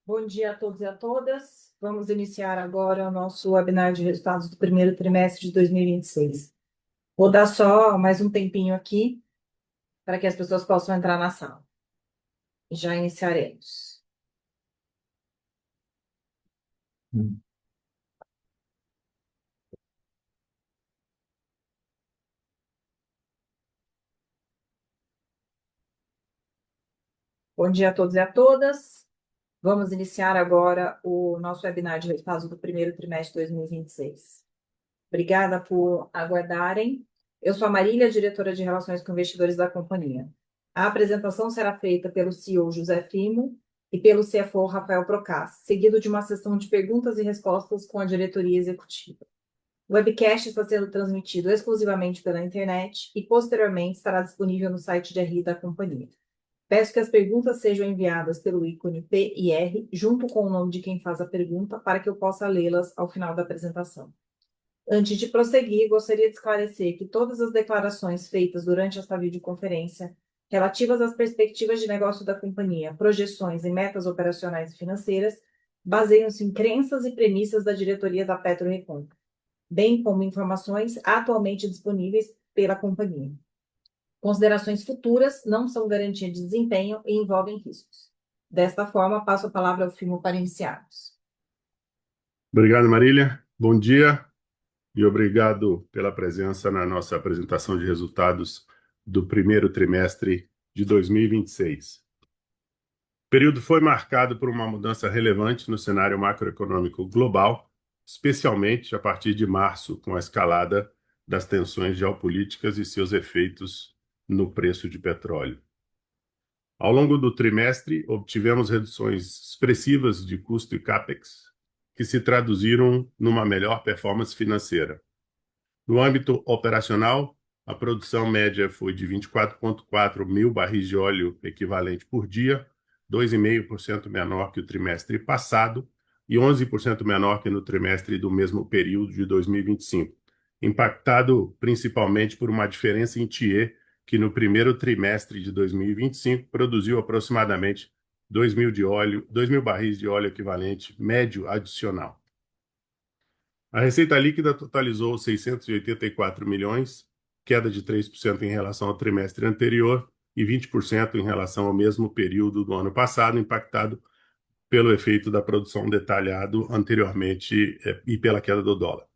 Bom dia a todos e a todas. Vamos iniciar agora o nosso webinar de resultados do primeiro trimestre de 2026. Vou dar só mais um tempinho aqui para que as pessoas possam entrar na sala. Já iniciaremos. Bom dia a todos e a todas. Vamos iniciar agora o nosso webinar de resultados do primeiro trimestre de 2026. Obrigada por aguardarem. Eu sou a Marília, diretora de Relações com Investidores da companhia. A apresentação será feita pelo CEO José Firmo e pelo CFO Rafael Procas, seguido de uma sessão de perguntas e respostas com a diretoria executiva. O webcast está sendo transmitido exclusivamente pela internet e, posteriormente, estará disponível no site de RI da companhia. Peço que as perguntas sejam enviadas pelo ícone PIR, junto com o nome de quem faz a pergunta, para que eu possa lê-las ao final da apresentação. Antes de prosseguir, gostaria de esclarecer que todas as declarações feitas durante esta videoconferência, relativas às perspectivas de negócio da companhia, projeções e metas operacionais e financeiras, baseiam-se em crenças e premissas da diretoria da PetroRecon, bem como informações atualmente disponíveis pela companhia. Considerações futuras não são garantia de desempenho e envolvem riscos. Desta forma, passo a palavra ao Firmo para iniciarmos. Obrigado, Marília. Bom dia e obrigado pela presença na nossa apresentação de resultados do primeiro trimestre de 2026. O período foi marcado por uma mudança relevante no cenário macroeconômico global, especialmente a partir de março, com a escalada das tensões geopolíticas e seus efeitos no preço de petróleo. Ao longo do trimestre, obtivemos reduções expressivas de custo e CAPEX, que se traduziram numa melhor performance financeira. No âmbito operacional, a produção média foi de 24,4 mil barris de óleo equivalente por dia, 2,5% menor que o trimestre passado e 11% menor que no trimestre do mesmo período de 2025, impactado principalmente por uma diferença em TIE, que no primeiro trimestre de 2025 produziu aproximadamente 2 mil barris de óleo equivalente médio adicional. A receita líquida totalizou 684 milhões, queda de 3% em relação ao trimestre anterior e 20% em relação ao mesmo período do ano passado, impactado pelo efeito da produção detalhado anteriormente e pela queda do dólar.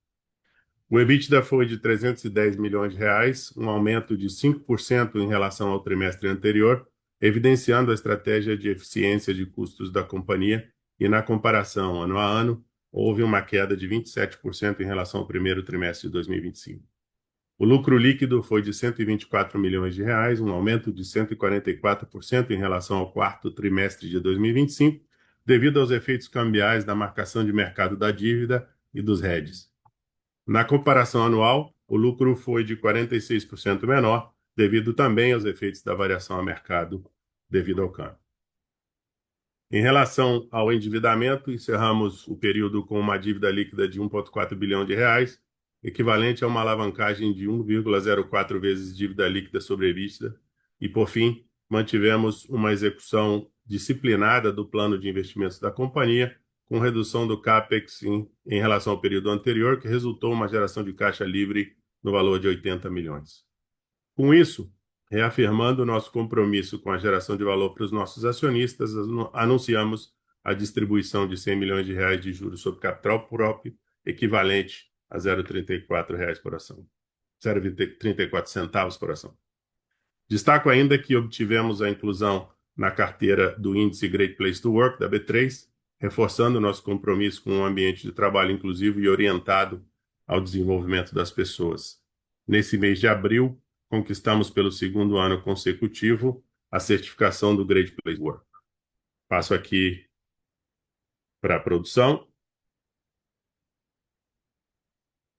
O EBITDA foi de 310 milhões de reais, um aumento de 5% em relação ao trimestre anterior, evidenciando a estratégia de eficiência de custos da companhia e, na comparação ano a ano, houve uma queda de 27% em relação ao primeiro trimestre de 2025. O lucro líquido foi de 124 milhões de reais, um aumento de 144% em relação ao quarto trimestre de 2025, devido aos efeitos cambiais da marcação de mercado da dívida e dos hedges. Na comparação anual, o lucro foi de 46% menor, devido também aos efeitos da variação a mercado devido ao câmbio. Em relação ao endividamento, encerramos o período com uma dívida líquida de 1,4 bilhão de reais, equivalente a uma alavancagem de 1,04 vezes dívida líquida sobre EBITDA, e, por fim, mantivemos uma execução disciplinada do plano de investimentos da companhia, com redução do CAPEX em relação ao período anterior, que resultou em uma geração de caixa livre no valor de 80 milhões. Com isso, reafirmando nosso compromisso com a geração de valor para os nossos acionistas, anunciamos a distribuição de 100 milhões de reais de juros sobre capital próprio, equivalente a 0,34 reais por ação, 0,34 centavos por ação. Destaco ainda que obtivemos a inclusão na carteira do índice Great Place to Work, da B3, reforçando nosso compromisso com um ambiente de trabalho inclusivo e orientado ao desenvolvimento das pessoas. Nesse mês de abril, conquistamos pelo segundo ano consecutivo a certificação do Great Place to Work. Passo aqui para a produção.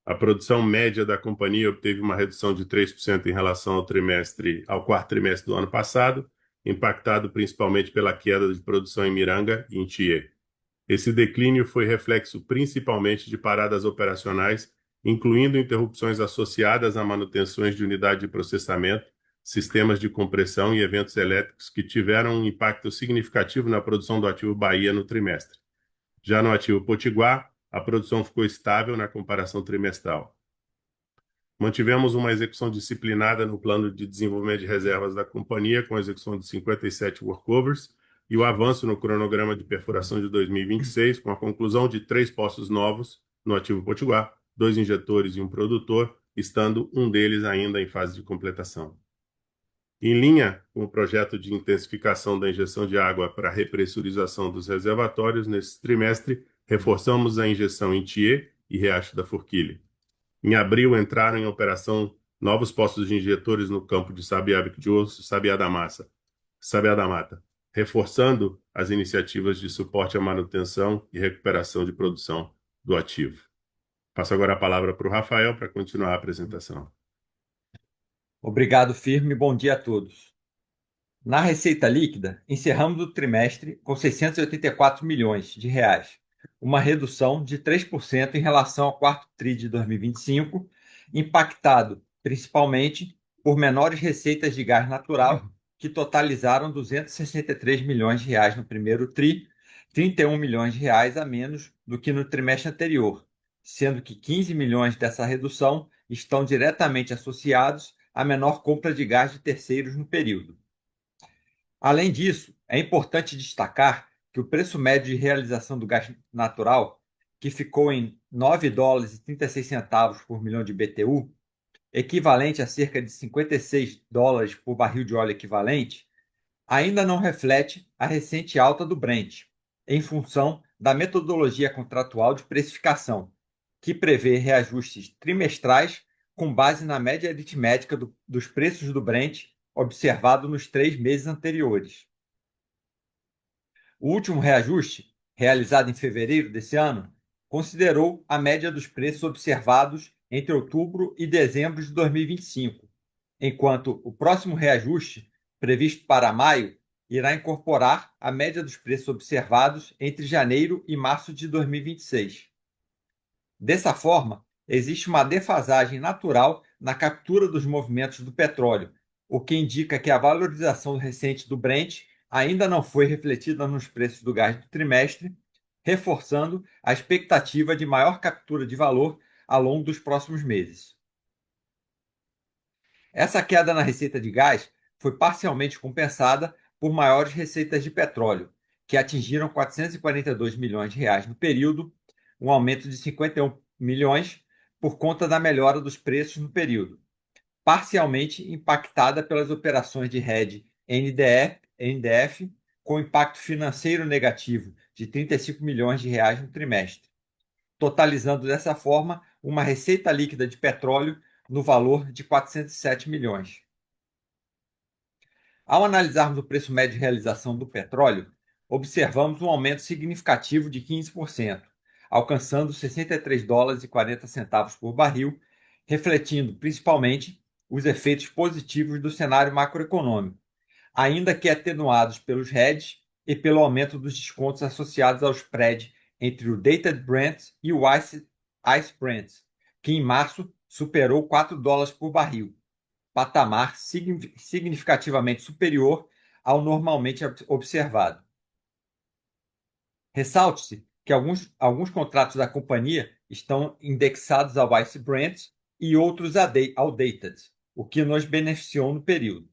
A produção média da companhia obteve uma redução de 3% em relação ao quarto trimestre do ano passado, impactado principalmente pela queda de produção em Miranga e em Tiê. Esse declínio foi reflexo principalmente de paradas operacionais incluindo interrupções associadas a manutenções de unidade de processamento, sistemas de compressão e eventos elétricos que tiveram um impacto significativo na produção do ativo Bahia no trimestre. Já no ativo Potiguar, a produção ficou estável na comparação trimestral. Mantivemos uma execução disciplinada no plano de desenvolvimento de reservas da companhia, com a execução de 57 workovers, e o avanço no cronograma de perfuração de 2026, com a conclusão de 3 poços novos no ativo Potiguar, 2 injetores e um produtor, estando um deles ainda em fase de completação. Em linha com o projeto de intensificação da injeção de água para repressurização dos reservatórios, nesse trimestre, reforçamos a injeção em Thier e Riacho da Forquilha. Em abril, entraram em operação novos postos de injetores no campo de Sabiá-Bico de Osso e Sabiá da Mata, reforçando as iniciativas de suporte à manutenção e recuperação de produção do ativo. Passo agora a palavra para o Rafael para continuar a apresentação. Obrigado, Firmo, e bom dia a todos. Na receita líquida, encerramos o trimestre com R$ 684 milhões, uma redução de 3% em relação ao quarto TRI de 2025, impactado principalmente por menores receitas de gás natural, que totalizaram R$ 263 milhões no primeiro TRI, R$ 31 milhões a menos do que no trimestre anterior, sendo que 15 milhões dessa redução estão diretamente associados à menor compra de gás de terceiros no período. Além disso, é importante destacar que o preço médio de realização do gás natural, que ficou em $9,36 por milhão de BTU, equivalente a cerca de $56 por barril de óleo equivalente, ainda não reflete a recente alta do Brent, em função da metodologia contratual de precificação, que prevê reajustes trimestrais com base na média aritmética dos preços do Brent observado nos 3 meses anteriores. O último reajuste, realizado em fevereiro desse ano, considerou a média dos preços observados entre outubro e dezembro de 2025, enquanto o próximo reajuste, previsto para maio, irá incorporar a média dos preços observados entre janeiro e março de 2026. Dessa forma, existe uma defasagem natural na captura dos movimentos do petróleo, o que indica que a valorização recente do Brent ainda não foi refletida nos preços do gás do trimestre, reforçando a expectativa de maior captura de valor ao longo dos próximos meses. Essa queda na receita de gás foi parcialmente compensada por maiores receitas de petróleo, que atingiram R$ 442 milhões no período, um aumento de 51 milhões por conta da melhora dos preços no período, parcialmente impactada pelas operações de hedge NDF, com impacto financeiro negativo de R$ 35 milhões no trimestre, totalizando dessa forma uma receita líquida de petróleo no valor de 407 milhões. Ao analisarmos o preço médio de realização do petróleo, observamos um aumento significativo de 15%, alcançando $63,40 por barril, refletindo principalmente os efeitos positivos do cenário macroeconômico, ainda que atenuados pelos hedges e pelo aumento dos descontos associados ao spread entre o Dated Brent e o ICE Brent, que em março superou $4 por barril, patamar significativamente superior ao normalmente observado. Ressalte-se que alguns contratos da companhia estão indexados ao ICE Brent e outros ao Dated, o que nos beneficiou no período.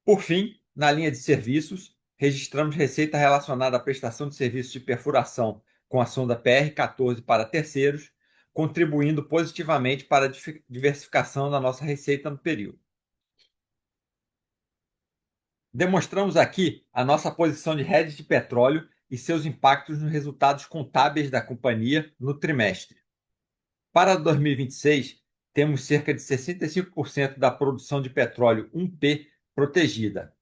Por fim, na linha de serviços, registramos receita relacionada à prestação de serviços de perfuração com a sonda PR-14 para terceiros, contribuindo positivamente para a diversificação da nossa receita no período. Demonstramos aqui a nossa posição de hedge de petróleo e seus impactos nos resultados contábeis da companhia no trimestre. Para 2026, temos cerca de 65% da produção de petróleo 1P protegida.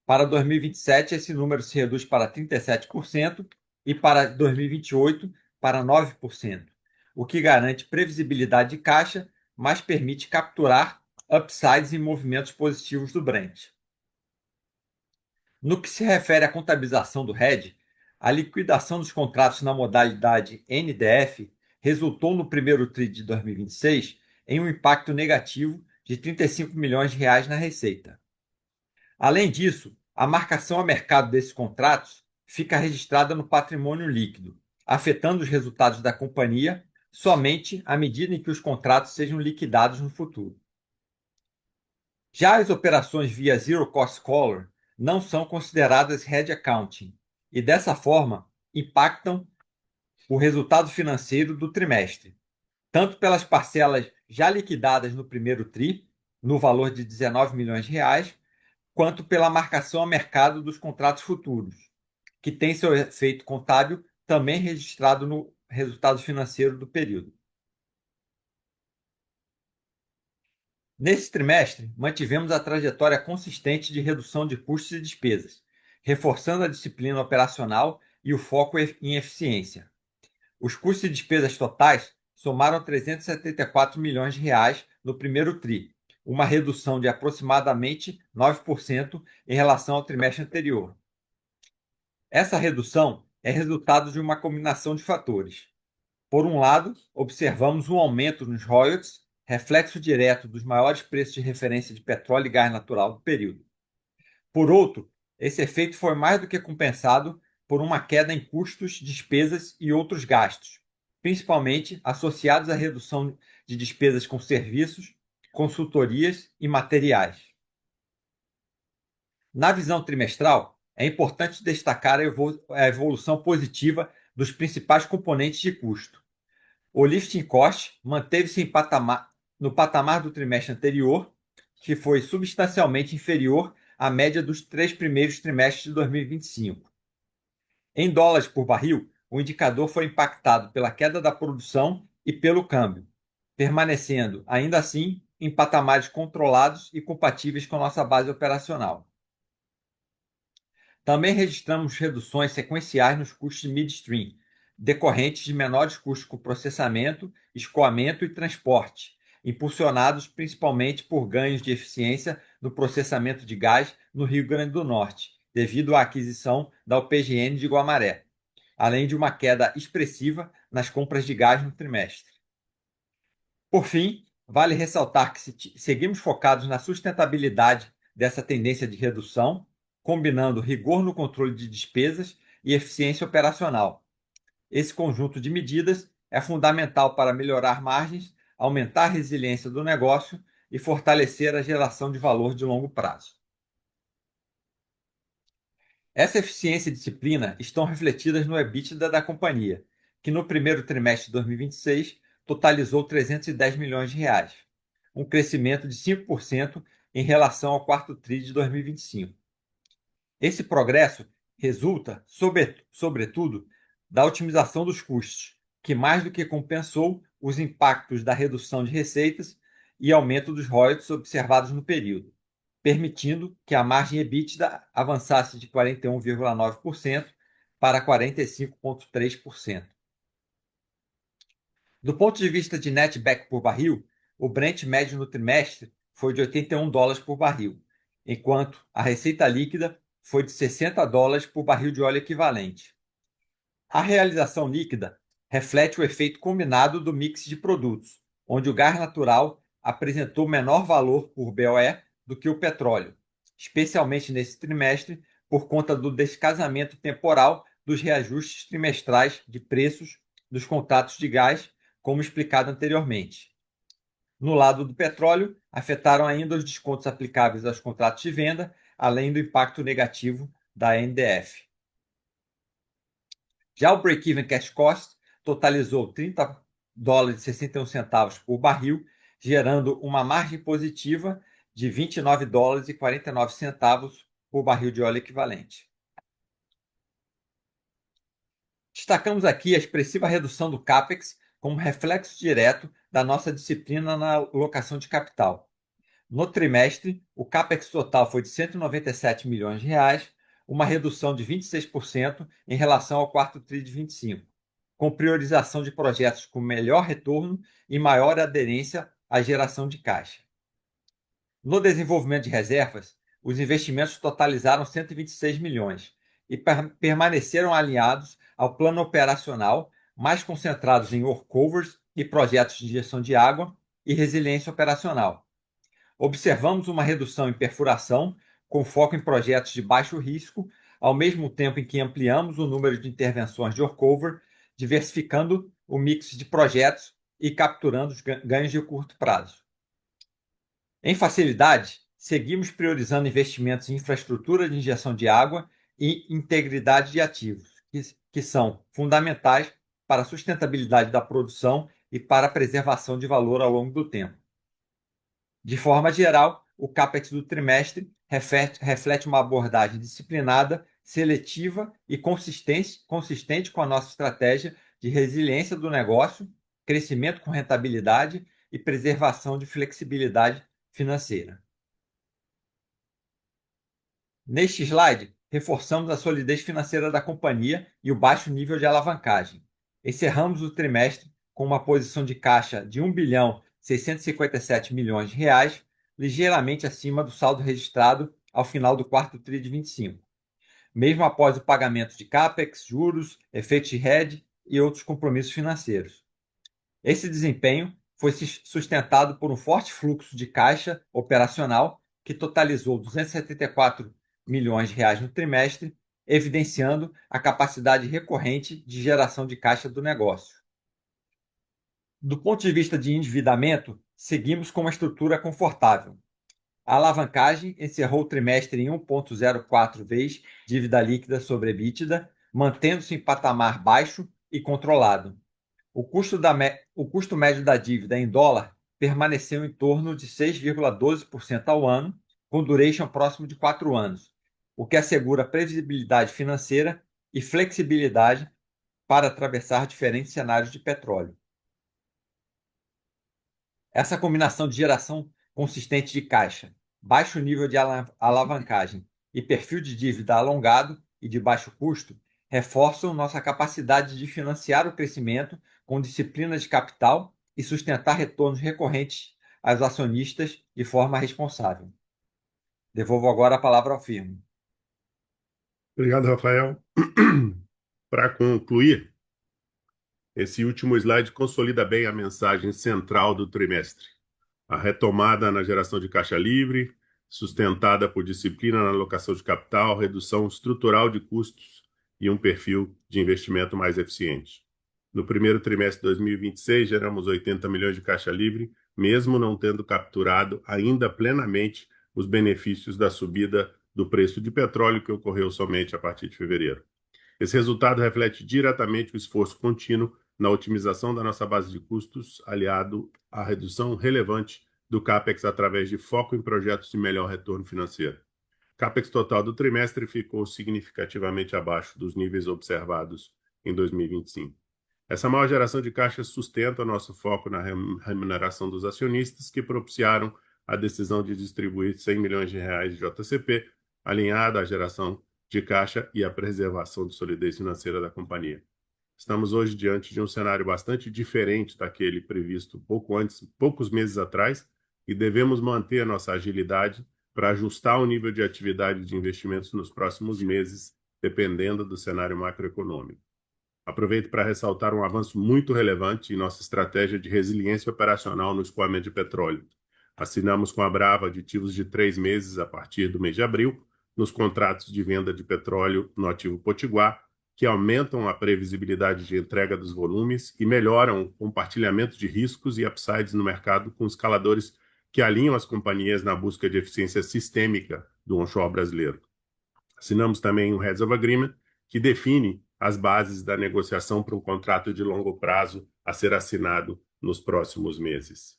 Para 2027, esse número se reduz para 37% e para 2028 para 9%, o que garante previsibilidade de caixa, mas permite capturar upsides e movimentos positivos do Brent. No que se refere à contabilização do hedge, a liquidação dos contratos na modalidade NDF resultou no primeiro TRI de 2026 em um impacto negativo de R$ 35 milhões na receita. Além disso, a marcação a mercado desses contratos fica registrada no patrimônio líquido, afetando os resultados da companhia somente à medida em que os contratos sejam liquidados no futuro. Já as operações via Zero Cost Collar não são consideradas hedge accounting e, dessa forma, impactam o resultado financeiro do trimestre, tanto pelas parcelas já liquidadas no primeiro TRI, no valor de R$ 19 milhões, quanto pela marcação a mercado dos contratos futuros, que tem seu efeito contábil também registrado no resultado financeiro do período. Nesse trimestre, mantivemos a trajetória consistente de redução de custos e despesas, reforçando a disciplina operacional e o foco em eficiência. Os custos e despesas totais somaram R$ 374 milhões no primeiro TRI, uma redução de aproximadamente 9% em relação ao trimestre anterior. Essa redução é resultado de uma combinação de fatores. Por um lado, observamos um aumento nos royalties, reflexo direto dos maiores preços de referência de petróleo e gás natural do período. Por outro, esse efeito foi mais do que compensado por uma queda em custos, despesas e outros gastos, principalmente associados à redução de despesas com serviços, consultorias e materiais. Na visão trimestral, é importante destacar a evolução positiva dos principais componentes de custo. O lifting cost manteve-se no patamar do trimestre anterior, que foi substancialmente inferior à média dos 3 primeiros trimestres de 2025. Em dólares por barril, o indicador foi impactado pela queda da produção e pelo câmbio, permanecendo, ainda assim, em patamares controlados e compatíveis com nossa base operacional. Também registramos reduções sequenciais nos custos de midstream, decorrentes de menores custos com processamento, escoamento e transporte, impulsionados principalmente por ganhos de eficiência no processamento de gás no Rio Grande do Norte, devido à aquisição da UPGN de Guamaré, além de uma queda expressiva nas compras de gás no trimestre. Por fim, vale ressaltar que seguimos focados na sustentabilidade dessa tendência de redução, combinando rigor no controle de despesas e eficiência operacional. Esse conjunto de medidas é fundamental para melhorar margens, aumentar a resiliência do negócio e fortalecer a geração de valor de longo prazo. Essa eficiência e disciplina estão refletidas no EBITDA da companhia, que no primeiro trimestre de 2026 totalizou R$ 310 milhões, um crescimento de 5% em relação ao quarto TRI de 2025. Esse progresso resulta, sobretudo, da otimização dos custos, que mais do que compensou os impactos da redução de receitas e aumento dos royalties observados no período, permitindo que a margem EBITDA avançasse de 41,9% para 45,3%. Do ponto de vista de netback por barril, o Brent médio no trimestre foi de $81 por barril, enquanto a receita líquida foi de $60 por barril de óleo equivalente. A realização líquida reflete o efeito combinado do mix de produtos, onde o gás natural apresentou menor valor por BOE do que o petróleo, especialmente nesse trimestre por conta do descasamento temporal dos reajustes trimestrais de preços dos contratos de gás, como explicado anteriormente. No lado do petróleo, afetaram ainda os descontos aplicáveis aos contratos de venda, além do impacto negativo da NDF. Já o break-even cash cost totalizou $30,61 por barril, gerando uma margem positiva de $29,49 por barril de óleo equivalente. Destacamos aqui a expressiva redução do CAPEX como reflexo direto da nossa disciplina na alocação de capital. No trimestre, o CAPEX total foi de R$ 197 milhões, uma redução de 26% em relação ao quarto TRI de 25, com priorização de projetos com melhor retorno e maior aderência à geração de caixa. No desenvolvimento de reservas, os investimentos totalizaram 126 milhões e permaneceram alinhados ao plano operacional, mais concentrados em workovers e projetos de gestão de água e resiliência operacional. Observamos uma redução em perfuração, com foco em projetos de baixo risco, ao mesmo tempo em que ampliamos o número de intervenções de workover, diversificando o mix de projetos e capturando os ganhos de curto prazo. Em facilidade, seguimos priorizando investimentos em infraestrutura de injeção de água e integridade de ativos, que são fundamentais para a sustentabilidade da produção e para a preservação de valor ao longo do tempo. De forma geral, o CAPEX do trimestre reflete uma abordagem disciplinada, seletiva e consistente com a nossa estratégia de resiliência do negócio, crescimento com rentabilidade e preservação de flexibilidade financeira. Neste slide, reforçamos a solidez financeira da companhia e o baixo nível de alavancagem. Encerramos o trimestre com uma posição de caixa de R$ 1.657 bilhões, ligeiramente acima do saldo registrado ao final do quarto TRI de 25, mesmo após o pagamento de CAPEX, juros, efeitos de hedge e outros compromissos financeiros. Esse desempenho foi sustentado por um forte fluxo de caixa operacional que totalizou R$ 274 milhões no trimestre, evidenciando a capacidade recorrente de geração de caixa do negócio. Do ponto de vista de endividamento, seguimos com uma estrutura confortável. A alavancagem encerrou o trimestre em 1,04 vezes dívida líquida sobre EBITDA, mantendo-se em patamar baixo e controlado. O custo médio da dívida em dólar permaneceu em torno de 6,12% ao ano, com duration próximo de 4 anos, o que assegura previsibilidade financeira e flexibilidade para atravessar diferentes cenários de petróleo. Essa combinação de geração consistente de caixa, baixo nível de alavancagem e perfil de dívida alongado e de baixo custo reforçam nossa capacidade de financiar o crescimento com disciplina de capital e sustentar retornos recorrentes aos acionistas de forma responsável. Devolvo agora a palavra ao Firmo. Obrigado, Rafael. Para concluir, esse último slide consolida bem a mensagem central do trimestre. A retomada na geração de caixa livre, sustentada por disciplina na alocação de capital, redução estrutural de custos e um perfil de investimento mais eficiente. No primeiro trimestre de 2026, geramos 80 milhões de caixa livre, mesmo não tendo capturado ainda plenamente os benefícios da subida do preço de petróleo que ocorreu somente a partir de fevereiro. Esse resultado reflete diretamente o esforço contínuo na otimização da nossa base de custos, aliado à redução relevante do CAPEX através de foco em projetos de melhor retorno financeiro. CAPEX total do trimestre ficou significativamente abaixo dos níveis observados em 2025. Essa maior geração de caixa sustenta nosso foco na remuneração dos acionistas, que propiciaram a decisão de distribuir R$ 100 milhões de JCP, alinhada à geração de caixa e à preservação de solidez financeira da companhia. Estamos hoje diante de um cenário bastante diferente daquele previsto poucos meses atrás, e devemos manter a nossa agilidade para ajustar o nível de atividade de investimentos nos próximos meses, dependendo do cenário macroeconômico. Aproveito para ressaltar um avanço muito relevante em nossa estratégia de resiliência operacional no escoamento de petróleo. Assinamos com a Brava aditivos de 3 meses a partir do mês de abril, nos contratos de venda de petróleo no ativo Potiguar, que aumentam a previsibilidade de entrega dos volumes e melhoram o compartilhamento de riscos e upsides no mercado com escaladores que alinham as companhias na busca de eficiência sistêmica do onshore brasileiro. Assinamos também um Heads of Agreement, que define as bases da negociação para um contrato de longo prazo a ser assinado nos próximos meses.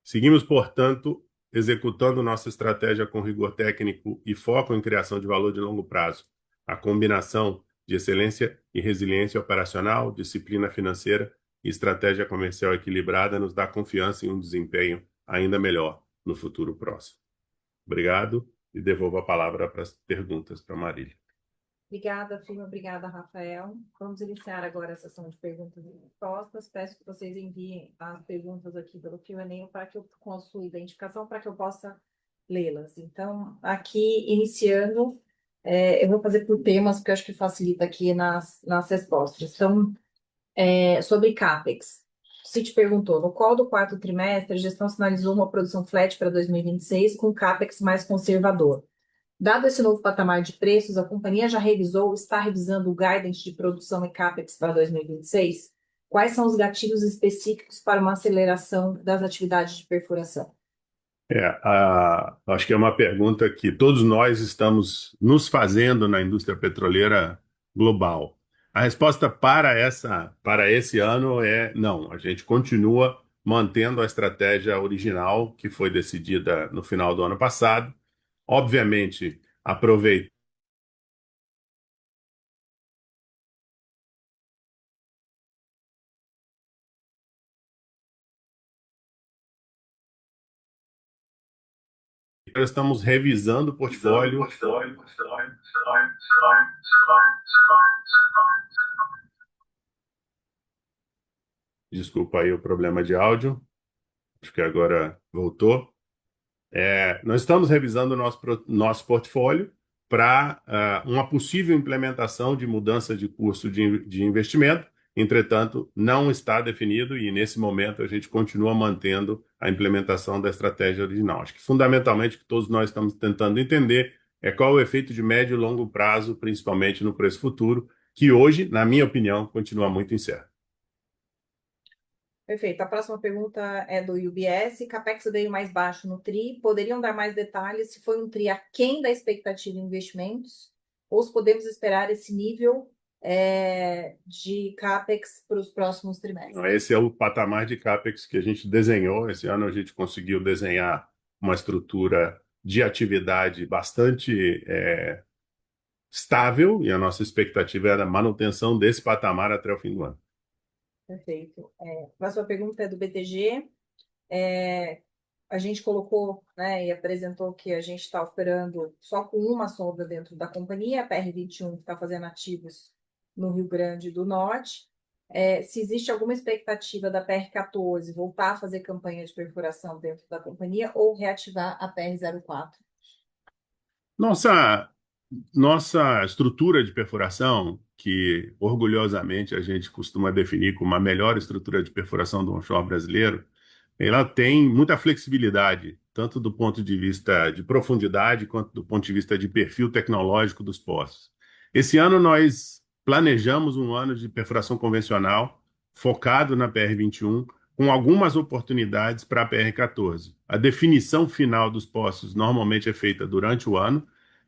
Seguimos, portanto, executando nossa estratégia com rigor técnico e foco em criação de valor de longo prazo. A combinação de excelência e resiliência operacional, disciplina financeira e estratégia comercial equilibrada nos dá confiança em um desempenho ainda melhor no futuro próximo. Obrigado e devolvo a palavra para as perguntas para a Marília. Obrigada, Firmo. Obrigada, Rafael. Vamos iniciar agora a sessão de perguntas e respostas. Peço que vocês enviem as perguntas aqui pelo Q&A para que eu, com a sua identificação, para que eu possa lê-las. Então, aqui, iniciando, eu vou fazer por temas, porque eu acho que facilita aqui nas respostas. Então, Sobre CAPEX. O Citi perguntou, no qual do quarto trimestre a gestão sinalizou uma produção flat para 2026 com CAPEX mais conservador. Dado esse novo patamar de preços, a companhia já revisou ou está revisando o guidance de produção e CAPEX para 2026? Quais são os gatilhos específicos para uma aceleração das atividades de perfuração? Acho que é uma pergunta que todos nós estamos nos fazendo na indústria petroleira global. A resposta para esse ano é não. A gente continua mantendo a estratégia original que foi decidida no final do ano passado. Obviamente, aproveitando. Estamos revisando o portfólio. Desculpa aí o problema de áudio. Acho que agora voltou. Nós estamos revisando o nosso portfólio para uma possível implementação de mudança de curso de investimento. Entretanto, não está definido e, nesse momento, a gente continua mantendo a implementação da estratégia original. Acho que, fundamentalmente, o que todos nós estamos tentando entender é qual é o efeito de médio e longo prazo, principalmente no preço futuro, que hoje, na minha opinião, continua muito incerto. Perfeito. A próxima pergunta é do UBS. CAPEX veio mais baixo no TRI. Poderiam dar mais detalhes se foi um TRI aquém da expectativa em investimentos? Ou se podemos esperar esse nível de CAPEX para os próximos trimestres? Esse é o patamar de CAPEX que a gente desenhou. Esse ano a gente conseguiu desenhar uma estrutura de atividade bastante estável e a nossa expectativa era a manutenção desse patamar até o fim do ano. Perfeito. A próxima pergunta é do BTG. A gente colocou, né, e apresentou que a gente está operando só com uma sonda dentro da companhia, a PR-21, que está fazendo ativos no Rio Grande do Norte. Se existe alguma expectativa da PR-14 voltar a fazer campanha de perfuração dentro da companhia ou reativar a PR-04? Nossa estrutura de perfuração, que orgulhosamente a gente costuma definir como a melhor estrutura de perfuração do onshore brasileiro, ela tem muita flexibilidade, tanto do ponto de vista de profundidade, quanto do ponto de vista de perfil tecnológico dos poços. Esse ano nós planejamos um ano de perfuração convencional, focado na PR-21, com algumas oportunidades para a PR-14. A definição final dos poços normalmente é feita durante o ano,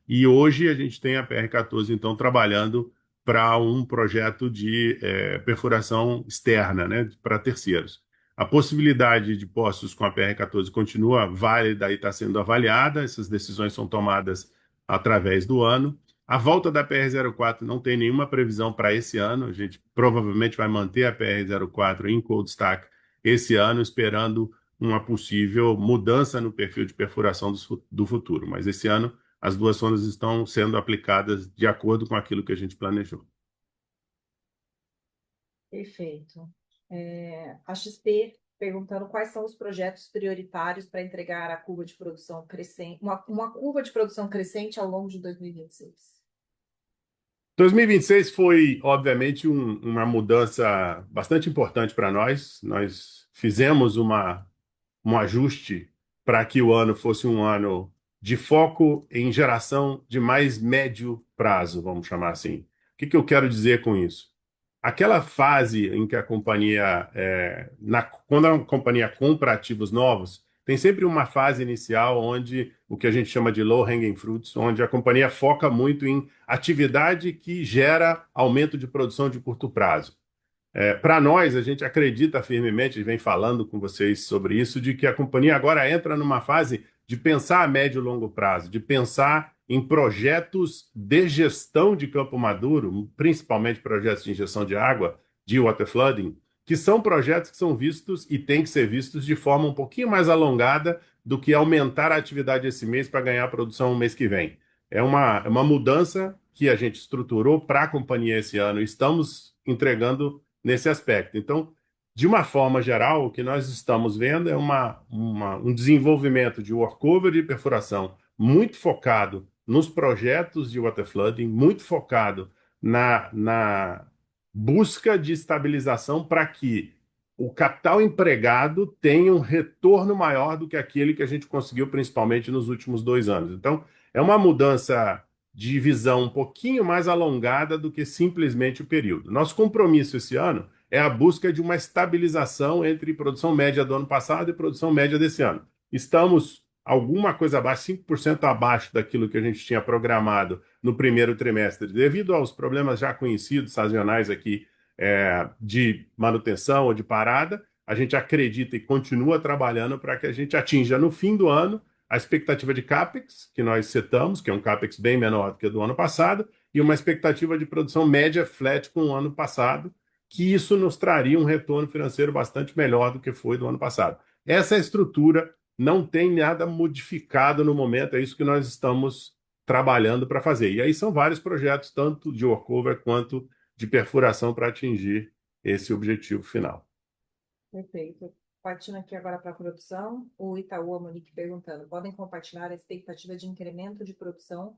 e hoje a gente tem a PR-14, então, trabalhando para um projeto de perfuração externa, né, para terceiros. A possibilidade de poços com a PR-14 continua válida e está sendo avaliada, essas decisões são tomadas através do ano. A volta da PR-04 não tem nenhuma previsão para esse ano, a gente provavelmente vai manter a PR-04 em cold stack esse ano, esperando uma possível mudança no perfil de perfuração do futuro. Mas esse ano as duas sondas estão sendo aplicadas de acordo com aquilo que a gente planejou. Perfeito. A XP perguntando quais são os projetos prioritários para entregar a curva de produção crescente, uma curva de produção crescente ao longo de 2026. 2026 foi, obviamente, uma mudança bastante importante para nós. Nós fizemos um ajuste para que o ano fosse um ano de foco em geração de mais médio prazo, vamos chamar assim. O que eu quero dizer com isso? Aquela fase em que a companhia, quando a companhia compra ativos novos, tem sempre uma fase inicial onde o que a gente chama de low-hanging fruits, onde a companhia foca muito em atividade que gera aumento de produção de curto prazo. Para nós, a gente acredita firmemente, vem falando com vocês sobre isso, de que a companhia agora entra numa fase de pensar a médio e longo prazo, de pensar em projetos de gestão de campo maduro, principalmente projetos de injeção de água, de water flooding, que são projetos que são vistos e têm que ser vistos de forma um pouquinho mais alongada do que aumentar a atividade esse mês para ganhar produção no mês que vem. É uma mudança que a gente estruturou para a companhia esse ano e estamos entregando nesse aspecto. Então, de uma forma geral, o que nós estamos vendo é um desenvolvimento de workover de perfuração muito focado nos projetos de water flooding, muito focado busca de estabilização para que o capital empregado tenha um retorno maior do que aquele que a gente conseguiu, principalmente nos últimos 2 anos. Então, é uma mudança de visão um pouquinho mais alongada do que simplesmente o período. Nosso compromisso esse ano é a busca de uma estabilização entre produção média do ano passado e produção média desse ano. Estamos alguma coisa abaixo, 5% abaixo daquilo que a gente tinha programado no primeiro trimestre, devido aos problemas já conhecidos, sazonais aqui, de manutenção ou de parada. A gente acredita e continua trabalhando para que a gente atinja no fim do ano a expectativa de CAPEX, que nós setamos, que é um CAPEX bem menor do que o do ano passado, e uma expectativa de produção média flat com o ano passado, que isso nos traria um retorno financeiro bastante melhor do que foi do ano passado. Essa é a estrutura, não tem nada modificado no momento, é isso que nós estamos trabalhando para fazer. E aí são vários projetos, tanto de workover quanto de perfuração, para atingir esse objetivo final. Perfeito. Partindo aqui agora para a produção, o Itaú, a Monique perguntando, podem compartilhar a expectativa de incremento de produção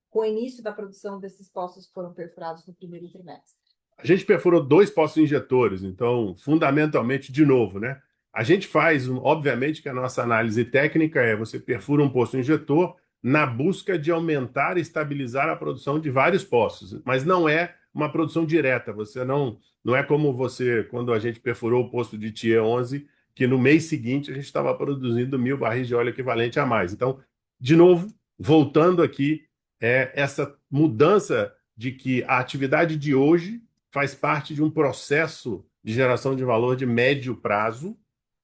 com o início da produção desses poços que foram perfurados no primeiro trimestre? A gente perfurou 2 poços injetores, então, fundamentalmente, de novo, né? A gente faz, obviamente, que a nossa análise técnica é você perfura um poço injetor na busca de aumentar e estabilizar a produção de vários poços, mas não é uma produção direta. Você não é como você, quando a gente perfurou o poço de Tiê 11, que no mês seguinte a gente estava produzindo 1.000 barris de óleo equivalente a mais. Então, de novo, voltando aqui, essa mudança de que a atividade de hoje faz parte de um processo de geração de valor de médio prazo,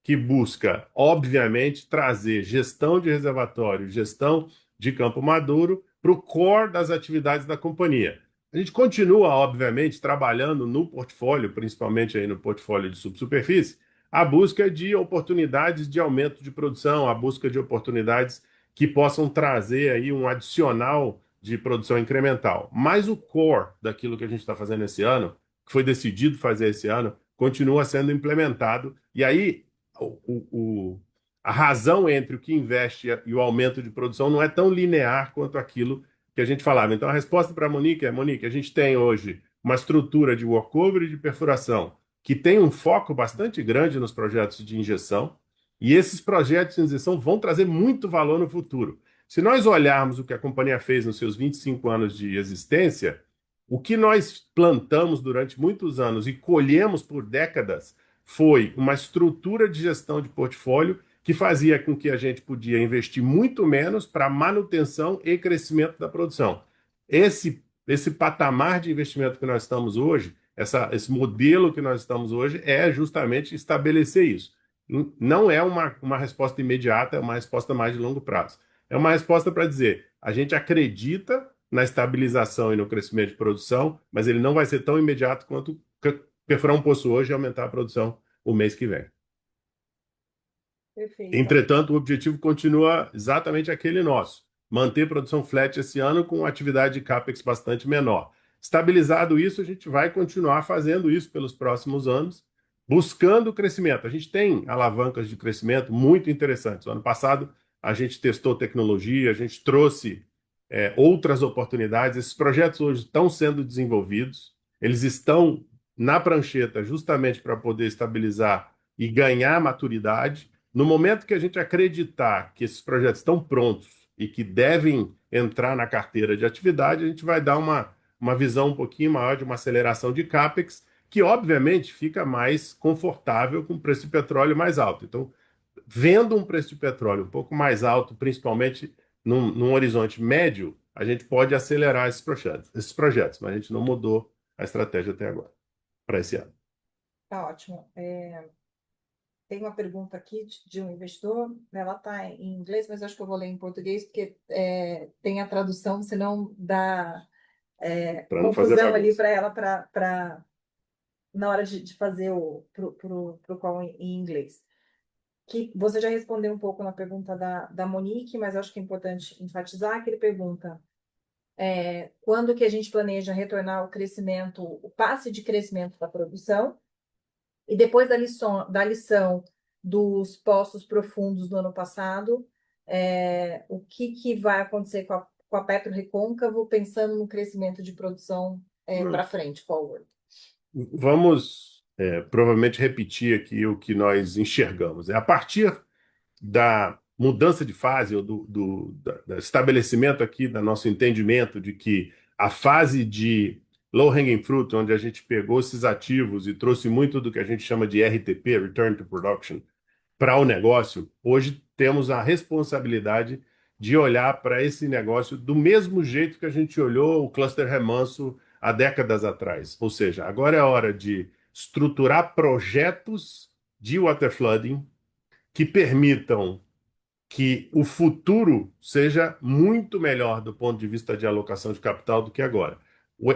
que busca, obviamente, trazer gestão de reservatório, gestão de campo maduro para o core das atividades da companhia. A gente continua, obviamente, trabalhando no portfólio, principalmente aí no portfólio de subsuperfície, a busca de oportunidades de aumento de produção, a busca de oportunidades que possam trazer aí um adicional de produção incremental. Mas o core daquilo que a gente está fazendo esse ano, que foi decidido fazer esse ano, continua sendo implementado. E aí, a razão entre o que investe e o aumento de produção não é tão linear quanto aquilo que a gente falava. Então, a resposta para a Monique é: Monique, a gente tem hoje uma estrutura de workover e de perfuração que tem um foco bastante grande nos projetos de injeção, e esses projetos de injeção vão trazer muito valor no futuro. Se nós olharmos o que a companhia fez nos seus 25 anos de existência, o que nós plantamos durante muitos anos e colhemos por décadas foi uma estrutura de gestão de portfólio que fazia com que a gente podia investir muito menos para manutenção e crescimento da produção. Esse patamar de investimento que nós estamos hoje, esse modelo que nós estamos hoje, é justamente estabelecer isso. Não é uma resposta imediata, é uma resposta mais de longo prazo. É uma resposta para dizer: a gente acredita na estabilização e no crescimento de produção, mas ele não vai ser tão imediato quanto perfurar um poço hoje e aumentar a produção o mês que vem. Perfeito. Entretanto, o objetivo continua exatamente aquele nosso: manter produção flat esse ano com atividade de CAPEX bastante menor. Estabilizado isso, a gente vai continuar fazendo isso pelos próximos anos, buscando crescimento. A gente tem alavancas de crescimento muito interessantes. No ano passado, a gente testou tecnologia, a gente trouxe outras oportunidades. Esses projetos hoje estão sendo desenvolvidos, eles estão na prancheta justamente para poder estabilizar e ganhar maturidade. No momento que a gente acreditar que esses projetos estão prontos e que devem entrar na carteira de atividade, a gente vai dar uma visão um pouquinho maior de uma aceleração de CAPEX, que obviamente fica mais confortável com o preço de petróleo mais alto. Então, vendo um preço de petróleo um pouco mais alto, principalmente num horizonte médio, a gente pode acelerar esses projetos, mas a gente não mudou a estratégia até agora, para esse ano. Tá ótimo. Tem uma pergunta aqui de um investidor, ela está em inglês, mas acho que eu vou ler em português, porque tem a tradução, senão dá Para não fazer confusão ali bagunça. para ela na hora de fazer pro call em inglês. Que você já respondeu um pouco na pergunta da Monique, mas acho que é importante enfatizar que ele pergunta quando que a gente planeja retornar o crescimento, o passe de crescimento da produção, e depois da lição dos poços profundos do ano passado, o que vai acontecer com a Petro Recôncavo, pensando no crescimento de produção para frente, forward? Vamos provavelmente repetir aqui o que nós enxergamos. A partir da mudança de fase, ou do estabelecimento aqui do nosso entendimento de que a fase de low-hanging fruit, onde a gente pegou esses ativos e trouxe muito do que a gente chama de RTP, Return to Production, para o negócio, hoje temos a responsabilidade de olhar para esse negócio do mesmo jeito que a gente olhou o cluster remanso há décadas atrás. Ou seja, agora é a hora de estruturar projetos de waterflooding que permitam que o futuro seja muito melhor do ponto de vista de alocação de capital do que agora.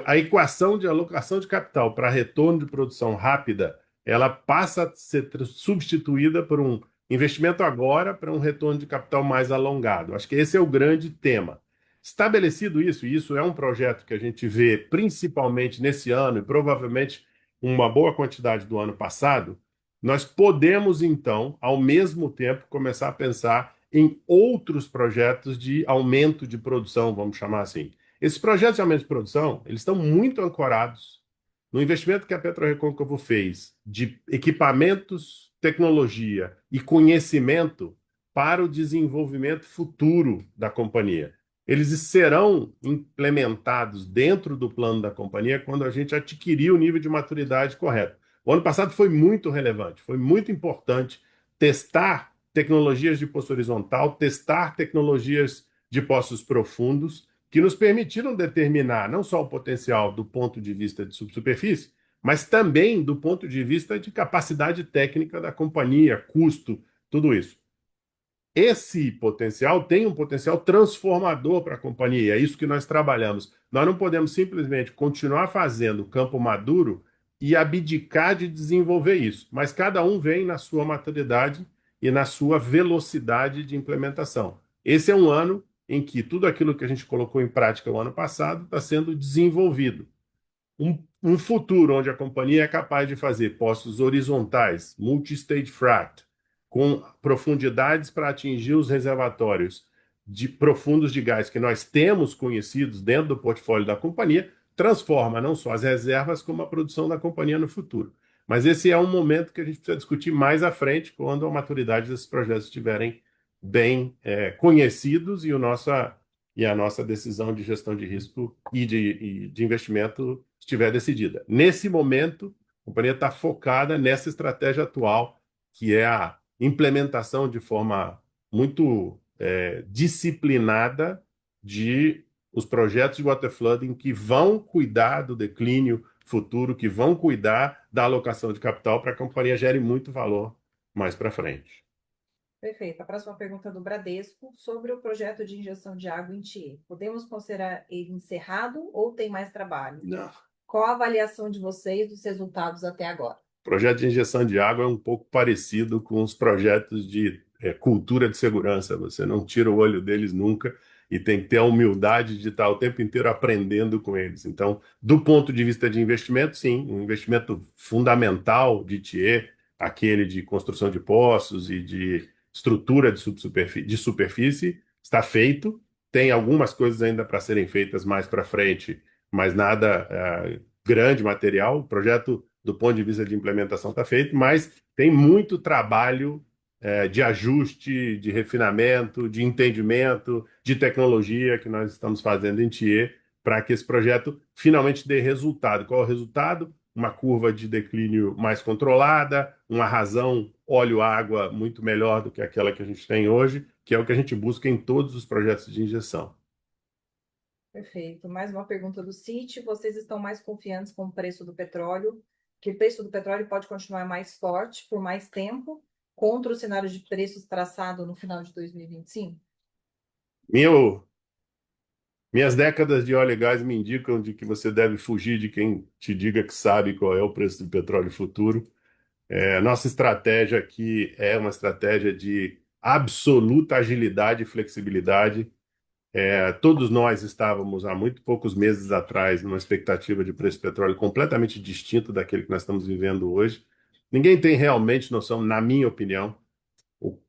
A equação de alocação de capital para retorno de produção rápida, ela passa a ser substituída por um investimento agora para um retorno de capital mais alongado. Acho que esse é o grande tema. Estabelecido isso, e isso é um projeto que a gente vê principalmente nesse ano e provavelmente uma boa quantidade do ano passado, nós podemos então, ao mesmo tempo, começar a pensar em outros projetos de aumento de produção, vamos chamar assim. Esses projetos de aumento de produção, eles estão muito ancorados no investimento que a PetroRecôncavo fez de equipamentos, tecnologia e conhecimento para o desenvolvimento futuro da companhia. Eles serão implementados dentro do plano da companhia quando a gente adquirir o nível de maturidade correto. O ano passado foi muito relevante, foi muito importante testar tecnologias de poço horizontal, testar tecnologias de poços profundos, que nos permitiram determinar não só o potencial do ponto de vista de subsuperfície, mas também do ponto de vista de capacidade técnica da companhia, custo, tudo isso. Esse potencial tem um potencial transformador para a companhia, é isso que nós trabalhamos. Nós não podemos simplesmente continuar fazendo campo maduro e abdicar de desenvolver isso, mas cada um vem na sua maturidade e na sua velocidade de implementação. Esse é um ano em que tudo aquilo que a gente colocou em prática o ano passado está sendo desenvolvido. Um futuro onde a companhia é capaz de fazer poços horizontais, multi-stage frac, com profundidades para atingir os reservatórios de profundos de gás que nós temos conhecidos dentro do portfólio da companhia, transforma não só as reservas, como a produção da companhia no futuro. Mas esse é um momento que a gente precisa discutir mais à frente, quando a maturidade desses projetos estiverem bem conhecidos e a nossa decisão de gestão de risco e de investimento estiver decidida. Nesse momento, a companhia está focada nessa estratégia atual, que é a implementação de forma muito disciplinada de os projetos de waterflooding que vão cuidar do declínio futuro, que vão cuidar da alocação de capital para que a companhia gere muito valor mais para frente. Perfeito. A próxima pergunta é do Bradesco sobre o projeto de injeção de água em Tietê. Podemos considerar ele encerrado ou tem mais trabalho? Não. Qual a avaliação de vocês dos resultados até agora? O projeto de injeção de água é um pouco parecido com os projetos de cultura de segurança. Você não tira o olho deles nunca e tem que ter a humildade de estar o tempo inteiro aprendendo com eles. Então, do ponto de vista de investimento, sim, um investimento fundamental de TIE, aquele de construção de poços e de estrutura de superfície, está feito. Tem algumas coisas ainda para serem feitas mais para frente, mas nada grande material. O projeto, do ponto de vista de implementação, está feito, mas tem muito trabalho de ajuste, de refinamento, de entendimento, de tecnologia que nós estamos fazendo em TIE para que esse projeto finalmente dê resultado. Qual é o resultado? Uma curva de declínio mais controlada, uma razão óleo-água muito melhor do que aquela que a gente tem hoje, que é o que a gente busca em todos os projetos de injeção. Perfeito. Mais uma pergunta do Citi. Vocês estão mais confiantes com o preço do petróleo? Que o preço do petróleo pode continuar mais forte por mais tempo contra o cenário de preços traçado no final de 2025? Minhas décadas de óleo e gás me indicam de que você deve fugir de quem te diga que sabe qual é o preço do petróleo futuro. Nossa estratégia aqui é uma estratégia de absoluta agilidade e flexibilidade. Todos nós estávamos há muito poucos meses atrás numa expectativa de preço do petróleo completamente distinto daquele que nós estamos vivendo hoje. Ninguém tem realmente noção, na minha opinião,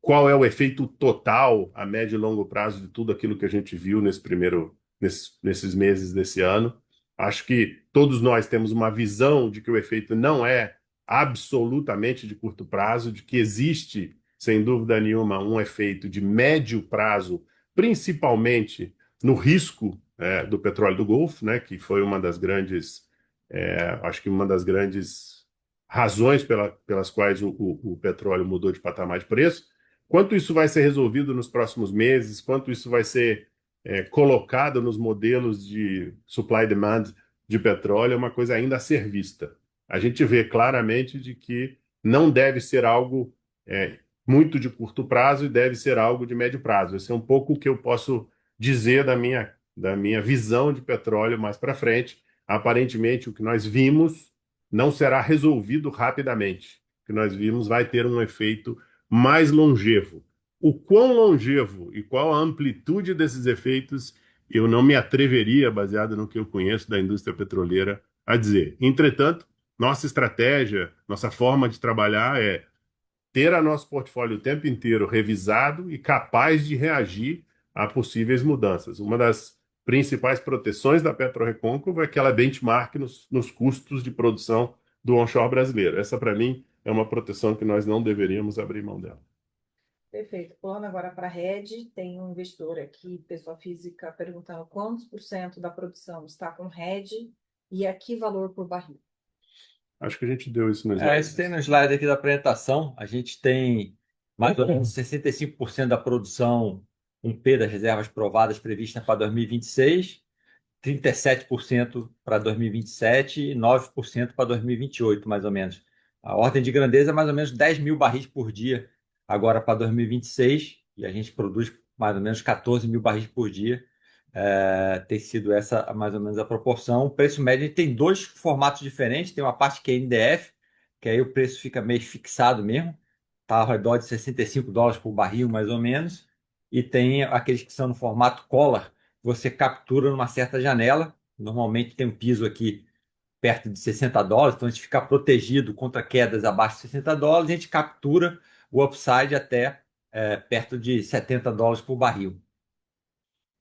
qual é o efeito total a médio e longo prazo de tudo aquilo que a gente viu nesses meses desse ano. Acho que todos nós temos uma visão de que o efeito não é absolutamente de curto prazo, de que existe, sem dúvida nenhuma, um efeito de médio prazo, principalmente no risco do petróleo do Golfo, né, que foi uma das grandes, acho que uma das grandes razões pelas quais o petróleo mudou de patamar de preço. Quanto isso vai ser resolvido nos próximos meses, quanto isso vai ser colocado nos modelos de supply e demand de petróleo é uma coisa ainda a ser vista. A gente vê claramente de que não deve ser algo muito de curto prazo e deve ser algo de médio prazo. Esse é um pouco o que eu posso dizer da minha visão de petróleo mais para frente. Aparentemente, o que nós vimos não será resolvido rapidamente. O que nós vimos vai ter um efeito mais longevo. O quão longevo e qual a amplitude desses efeitos, eu não me atreveria, baseado no que eu conheço da indústria petroleira, a dizer. Entretanto, nossa estratégia, nossa forma de trabalhar é ter a nosso portfólio o tempo inteiro revisado e capaz de reagir a possíveis mudanças. Uma das principais proteções da PetroRecôncavo é que ela benchmark nos custos de produção do onshore brasileiro. Essa, para mim, é uma proteção que nós não deveríamos abrir mão dela. Perfeito. Pulando agora para a Rede, tem um investidor aqui, pessoa física, perguntando quantos por cento da produção está com Rede e a que valor por barril. Acho que a gente deu isso no slide. Isso tem no slide aqui da apresentação. A gente tem mais ou menos 65% da produção 1P das reservas provadas prevista para 2026, 37% para 2027 e 9% para 2028, mais ou menos. A ordem de grandeza é mais ou menos 10 mil barris por dia agora para 2026 e a gente produz mais ou menos 14 mil barris por dia. Tem sido essa mais ou menos a proporção. O preço médio tem dois formatos diferentes. Tem uma parte que é NDF, que aí o preço fica meio fixado mesmo, está ao redor de $65 por barril, mais ou menos. E tem aqueles que são no formato collar, você captura numa certa janela. Normalmente tem um piso aqui perto de $60, então a gente fica protegido contra quedas abaixo de $60 e a gente captura o upside até perto de $70 por barril.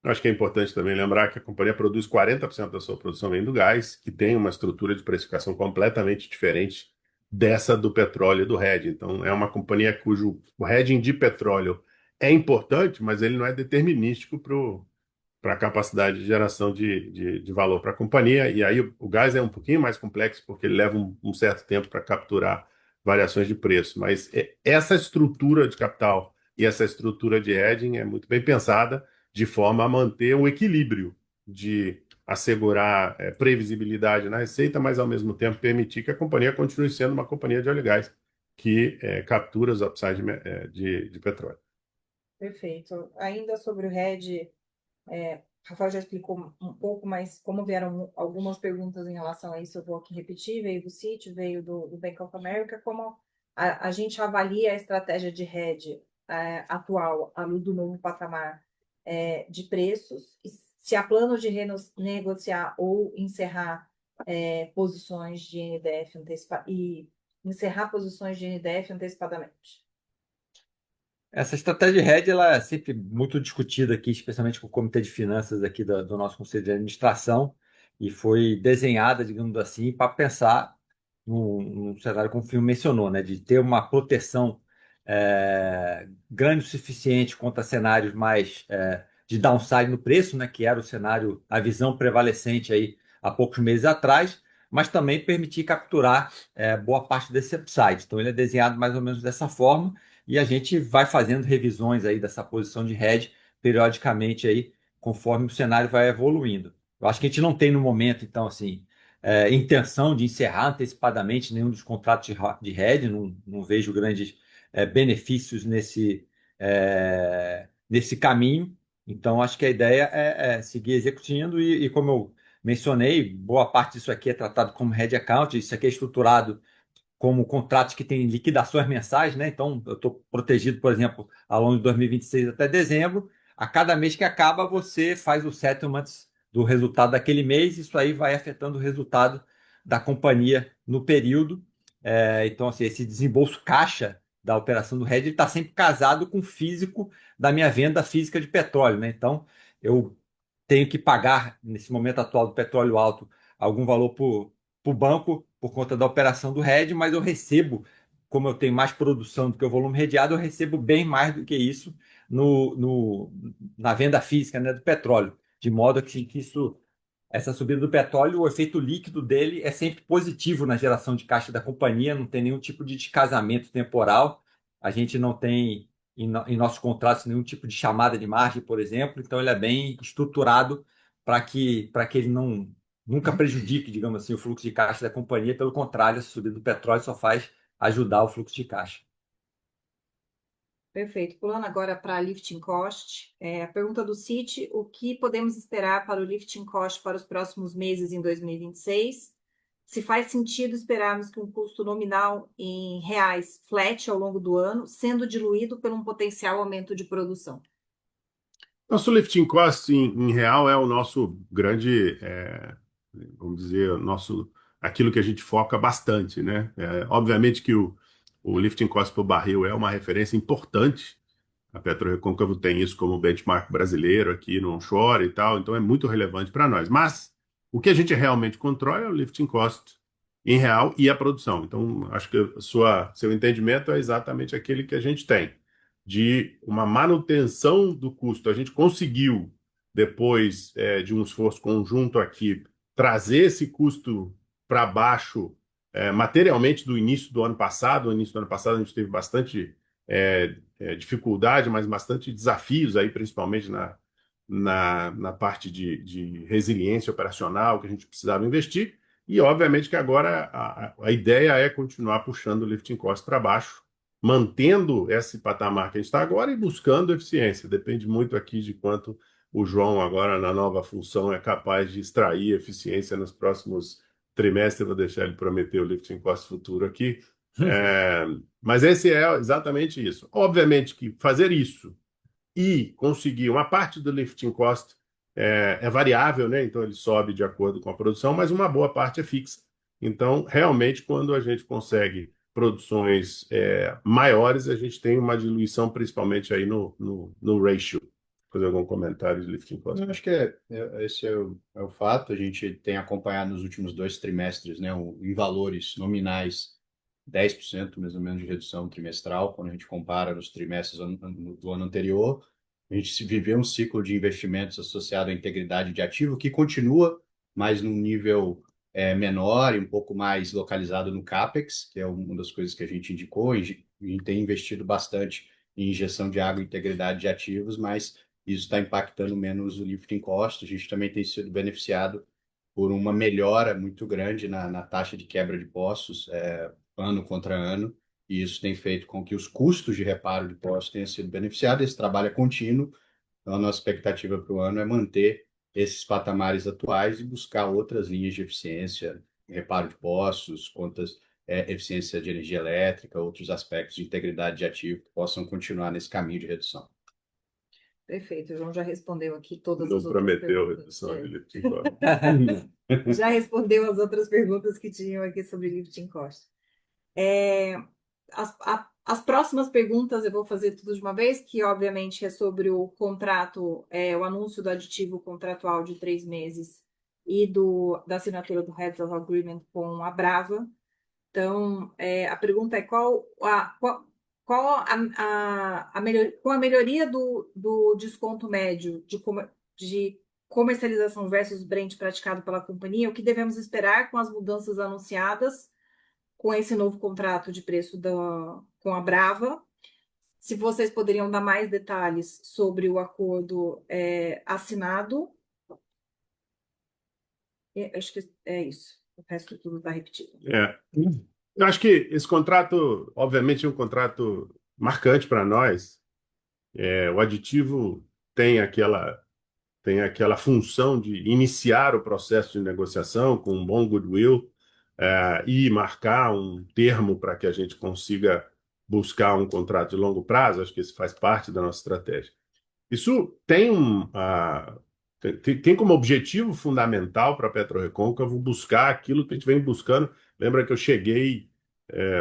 Acho que é importante também lembrar que a companhia produz 40% da sua produção vem do gás, que tem uma estrutura de precificação completamente diferente dessa do petróleo e do hedge. Então, é uma companhia cujo o hedging de petróleo é importante, mas ele não é determinístico para a capacidade de geração de valor para a companhia. E aí o gás é um pouquinho mais complexo, porque ele leva um certo tempo para capturar variações de preço. Mas essa estrutura de capital e essa estrutura de hedging é muito bem pensada de forma a manter o equilíbrio de assegurar previsibilidade na receita, mas ao mesmo tempo permitir que a companhia continue sendo uma companhia de óleo e gás que captura os upside de petróleo. Perfeito. Ainda sobre o RED, Rafael já explicou um pouco, mas como vieram algumas perguntas em relação a isso, eu vou aqui repetir. Veio do Citi, veio do Bank of America. Como a gente avalia a estratégia de RED atual, à luz do novo patamar de preços, e se há plano de renegociar ou encerrar posições de NDF antecipadamente? Essa estratégia de hedge ela é sempre muito discutida aqui, especialmente com o Comitê de Finanças aqui do nosso Conselho de Administração, e foi desenhada, digamos assim, para pensar num cenário como o filme mencionou, né, de ter uma proteção grande o suficiente contra cenários mais de downside no preço, né, que era o cenário, a visão prevalecente aí há poucos meses atrás, mas também permitir capturar boa parte desse upside. Então ele é desenhado mais ou menos dessa forma e a gente vai fazendo revisões aí dessa posição de hedge periodicamente aí, conforme o cenário vai evoluindo. Eu acho que a gente não tem no momento, então, assim, intenção de encerrar antecipadamente nenhum dos contratos de hedge, não vejo grandes benefícios nesse caminho. Então, acho que a ideia é seguir executando e, como eu mencionei, boa parte disso aqui é tratado como hedge account, isso aqui é estruturado como contratos que têm liquidações mensais, né? Então, eu estou protegido, por exemplo, ao longo de 2026 até dezembro. A cada mês que acaba, você faz o settlement do resultado daquele mês. Isso aí vai afetando o resultado da companhia no período. Então, assim, esse desembolso caixa da operação do hedge está sempre casado com o físico da minha venda física de petróleo, né? Então, eu tenho que pagar, nesse momento atual do petróleo alto, algum valor para o banco por conta da operação do hedge, mas eu recebo, como eu tenho mais produção do que o volume redeado, eu recebo bem mais do que isso na venda física, né, do petróleo. De modo que essa subida do petróleo, o efeito líquido dele é sempre positivo na geração de caixa da companhia, não tem nenhum tipo de descasamento temporal, a gente não tem em nossos contratos nenhum tipo de chamada de margem, por exemplo, então ele é bem estruturado para que ele nunca prejudique, digamos assim, o fluxo de caixa da companhia, pelo contrário, a subida do petróleo só faz ajudar o fluxo de caixa. Perfeito. Pulando agora para lifting cost, a pergunta do Citi: o que podemos esperar para o lifting cost para os próximos meses em 2026? Se faz sentido esperarmos que um custo nominal em reais flat ao longo do ano, sendo diluído por um potencial aumento de produção. Nosso lifting cost em real é o nosso grande, vamos dizer, aquilo que a gente foca bastante, né? Obviamente que o lifting cost por barril é uma referência importante. A PetroRecôncavo tem isso como benchmark brasileiro aqui no onshore e tal, então é muito relevante para nós. Mas o que a gente realmente controla é o lifting cost em real e a produção. Então, acho que seu entendimento é exatamente aquele que a gente tem, de uma manutenção do custo. A gente conseguiu, depois de um esforço conjunto aqui, trazer esse custo para baixo materialmente do início do ano passado. No início do ano passado a gente teve bastante dificuldade, mas bastante desafios aí, principalmente na parte de resiliência operacional que a gente precisava investir. E, obviamente, que agora a ideia é continuar puxando o lifting cost para baixo, mantendo esse patamar que a gente está agora e buscando eficiência. Depende muito aqui de quanto o João, agora na nova função, é capaz de extrair eficiência nos próximos trimestres. Eu vou deixar ele prometer o lifting cost futuro aqui. Mas esse é exatamente isso. Obviamente que fazer isso e conseguir uma parte do lifting cost é variável, né? Então ele sobe de acordo com a produção, mas uma boa parte é fixa. Então, realmente, quando a gente consegue produções maiores, a gente tem uma diluição, principalmente aí no ratio. Fazer algum comentário de lifting cost? Eu acho que esse é o fato. A gente tem acompanhado nos últimos 2 trimestres, né, em valores nominais, 10% mais ou menos de redução trimestral, quando a gente compara nos trimestres do ano anterior. A gente viveu um ciclo de investimentos associado à integridade de ativo que continua, mas num nível menor e um pouco mais localizado no CAPEX, que é uma das coisas que a gente indicou. A gente tem investido bastante em injeção de água e integridade de ativos, mas isso está impactando menos o lifting cost. A gente também tem sido beneficiado por uma melhora muito grande na taxa de quebra de poços, ano contra ano, e isso tem feito com que os custos de reparo de poços tenham sido beneficiados. Esse trabalho é contínuo, então a nossa expectativa para o ano é manter esses patamares atuais e buscar outras linhas de eficiência, reparo de poços, contas, eficiência de energia elétrica, outros aspectos de integridade de ativo que possam continuar nesse caminho de redução. Perfeito, o João já respondeu aqui todas Não as outras prometeu perguntas. redução de lifting cost. Já respondeu as outras perguntas que tinham aqui sobre lifting cost. As próximas perguntas eu vou fazer tudo de uma vez, que obviamente é sobre o contrato, o anúncio do aditivo contratual de 3 meses e da assinatura do Heads of Agreement com a Brava. Então, a pergunta é qual com a melhoria do desconto médio de comercialização versus Brent praticado pela companhia, o que devemos esperar com as mudanças anunciadas com esse novo contrato de preço com a Brava? Se vocês poderiam dar mais detalhes sobre o acordo assinado. Acho que é isso. O resto tudo está repetido. Eu acho que esse contrato, obviamente, é um contrato marcante para nós. O aditivo tem aquela função de iniciar o processo de negociação com um bom goodwill e marcar um termo para que a gente consiga buscar um contrato de longo prazo. Acho que isso faz parte da nossa estratégia. Isso tem como objetivo fundamental para a PetroRecôncavo buscar aquilo que a gente vem buscando. Lembra que eu cheguei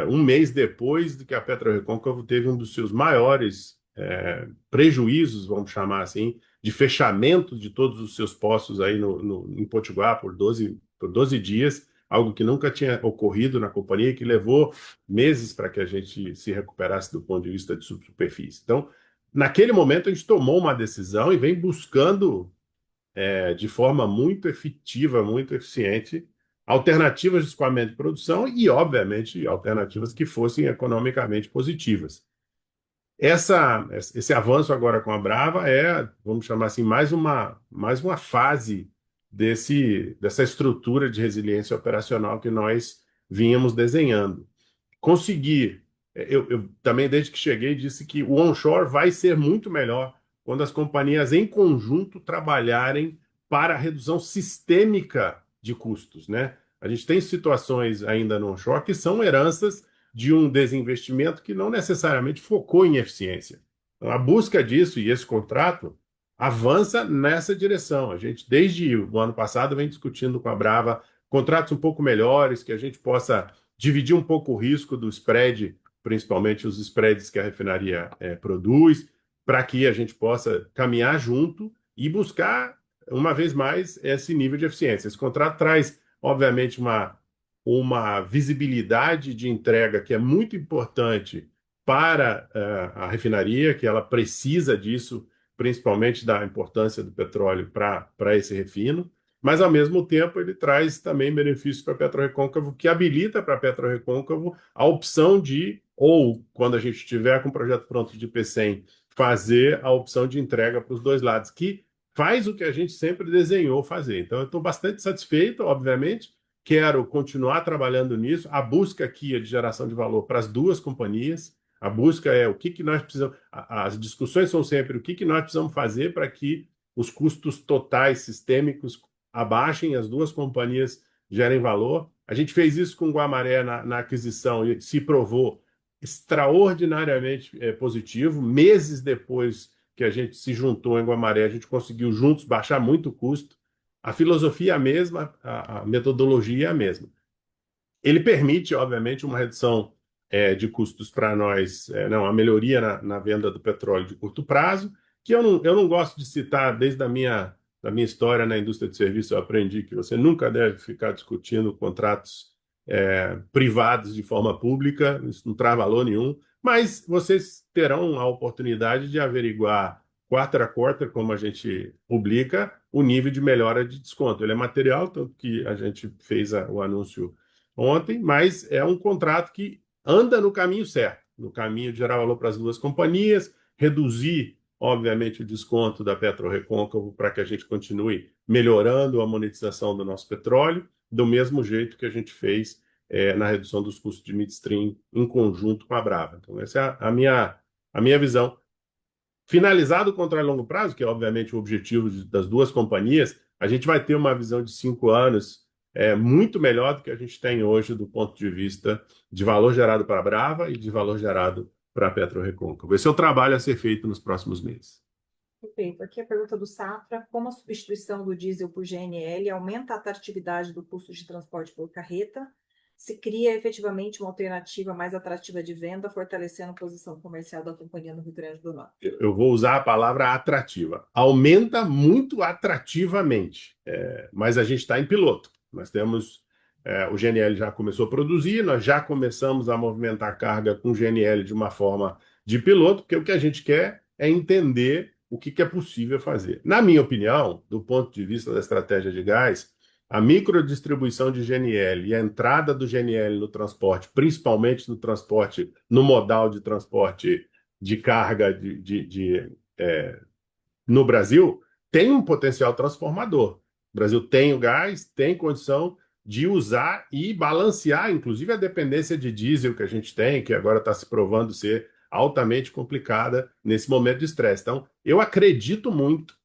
um mês depois de que a PetroRecôncavo teve um dos seus maiores prejuízos, vamos chamar assim, de fechamento de todos os seus poços aí em Potiguar por Ficou 12 dias, algo que nunca tinha ocorrido na companhia e que levou meses para que a gente se recuperasse do ponto de vista de subsuperfície. Então, naquele momento, a gente tomou uma decisão e vem buscando, de forma muito efetiva, muito eficiente, alternativas de escoamento de produção e, obviamente, alternativas que fossem economicamente positivas. Esse avanço agora com a Brava vamos chamar assim, mais uma fase dessa estrutura de resiliência operacional que nós vínhamos desenhando. Conseguir, eu também, desde que cheguei, disse que o onshore vai ser muito melhor quando as companhias em conjunto trabalharem para a redução sistêmica de custos, né? A gente tem situações ainda no onshore que são heranças de um desinvestimento que não necessariamente focou em eficiência. Então, a busca disso e esse contrato avança nessa direção. A gente, desde o ano passado, vem discutindo com a Brava contratos um pouco melhores, que a gente possa dividir um pouco o risco do spread, principalmente os spreads que a refinaria produz, para que a gente possa caminhar junto e buscar, uma vez mais, esse nível de eficiência. Esse contrato traz, obviamente, uma visibilidade de entrega que é muito importante para a refinaria, que ela precisa disso, principalmente da importância do petróleo para esse refino, mas, ao mesmo tempo, ele traz também benefícios para a PetroRecôncavo, que habilita para a PetroRecôncavo a opção de, ou quando a gente estiver com o projeto pronto de P100, fazer a opção de entrega para os dois lados, que faz o que a gente sempre desenhou fazer. Então, eu estou bastante satisfeito, obviamente, quero continuar trabalhando nisso. A busca aqui é de geração de valor para as duas companhias. A busca é o que nós precisamos. As discussões são sempre o que nós precisamos fazer para que os custos totais sistêmicos abaixem, as duas companhias gerem valor. A gente fez isso com o Guamaré na aquisição e se provou extraordinariamente positivo. Meses depois que a gente se juntou em Guamaré, a gente conseguiu juntos baixar muito o custo. A filosofia é a mesma, a metodologia é a mesma. Ele permite, obviamente, uma redução de custos para nós, não, a melhoria na venda do petróleo de curto prazo, que eu não gosto de citar desde da minha história na indústria de serviço. Eu aprendi que você nunca deve ficar discutindo contratos privados de forma pública, isso não traz valor nenhum, mas vocês terão a oportunidade de averiguar quarter a quarter, como a gente publica, o nível de melhora de desconto. Ele é material, tanto que a gente fez o anúncio ontem, mas é um contrato que anda no caminho certo, no caminho de gerar valor para as duas companhias, reduzir, obviamente, o desconto da PetroRecôncavo para que a gente continue melhorando a monetização do nosso petróleo, do mesmo jeito que a gente fez na redução dos custos de midstream em conjunto com a Brava. Então, essa é a minha visão. Finalizado o contrato a longo prazo, que é obviamente o objetivo das duas companhias, a gente vai ter uma visão de 5 anos muito melhor do que a gente tem hoje do ponto de vista de valor gerado para a Brava e de valor gerado para a PetroRecôncavo. Esse é o trabalho a ser feito nos próximos meses. Perfeito. Aqui a pergunta do Safra: como a substituição do diesel por GNL aumenta a atratividade do custo de transporte por carreta? Se cria efetivamente uma alternativa mais atrativa de venda, fortalecendo a posição comercial da companhia no Rio Grande do Norte? Eu vou usar a palavra atrativa. Aumenta muito atrativamente, mas a gente está em piloto. Nós temos, o GNL já começou a produzir, nós já começamos a movimentar carga com GNL de uma forma de piloto, porque o que a gente quer é entender o que é possível fazer. Na minha opinião, do ponto de vista da estratégia de gás, a microdistribuição de GNL e a entrada do GNL no transporte, principalmente no transporte, no modal de transporte de carga no Brasil, tem um potencial transformador. O Brasil tem o gás, tem condição de usar e balancear, inclusive, a dependência de diesel que a gente tem, que agora está se provando ser altamente complicada nesse momento de estresse. Então, eu acredito muito